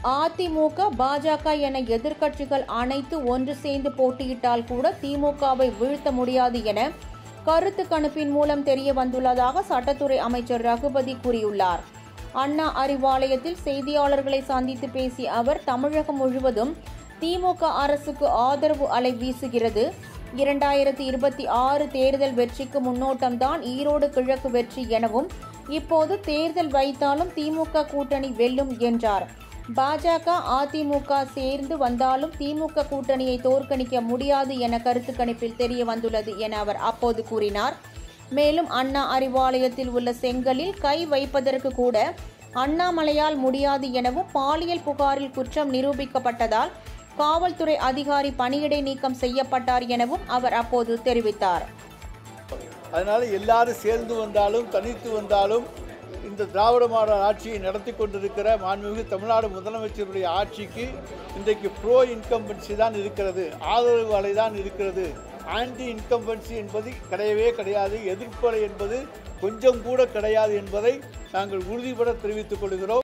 அதிமுக, பாஜக என எதிர்க்கட்சிகள் அனைத்து ஒன்று சேர்ந்து போட்டியிட்டால் கூட திமுகவை வீழ்த்த முடியாது என கருத்து கணிப்பின் மூலம் தெரிய வந்துள்ளதாக சட்டத்துறை அமைச்சர் ரகுபதி கூறியுள்ளார். அண்ணா அறிவாலயத்தில் செய்தியாளர்களை சந்தித்து பேசிய அவர், தமிழகம் முழுவதும் திமுக அரசுக்கு ஆதரவு அலை வீசுகிறது. 2026 தேர்தல் வெற்றிக்கு முன்னோட்டம்தான் ஈரோடு கிழக்கு வெற்றி எனவும், இப்போது தேர்தல் வைத்தாலும் திமுக கூட்டணி வெல்லும் என்றார். பாஜக, அதிமுக சேர்ந்து வந்தாலும் திமுக கூட்டணியை தோற்கடிக்க முடியாது என கருத்து கணிப்பில் தெரிய வந்துள்ளது என அவர் அப்போது கூறினார். மேலும் அண்ணா அறிவாலயத்தில் உள்ள செங்கலில் கை வைப்பதற்கு கூட அண்ணாமலையால் முடியாது எனவும், பாலியல் புகாரில் குற்றம் நிரூபிக்கப்பட்டதால் காவல்துறை அதிகாரி பணியிடை நீக்கம் செய்யப்பட்டார் எனவும் அவர் அப்போது தெரிவித்தார். அதனால எல்லாரும் சேர்ந்து வந்தாலும் தனித்து வந்தாலும் இந்த திராவிட மாடல் ஆட்சியை நடத்தி கொண்டிருக்கிற மாண்புமிகு தமிழ்நாடு முதலமைச்சருடைய ஆட்சிக்கு இன்றைக்கு ப்ரோ இன்கம்பன்சி தான் இருக்கிறது, ஆதரவு அலை தான் இருக்கிறது. ஆன்டி இன்கம்பன்சி என்பது கிடையவே கிடையாது, எதிர்ப்பு அலை என்பது கொஞ்சம் கூட கிடையாது என்பதை நாங்கள் உறுதிபட தெரிவித்துக் கொள்கிறோம்.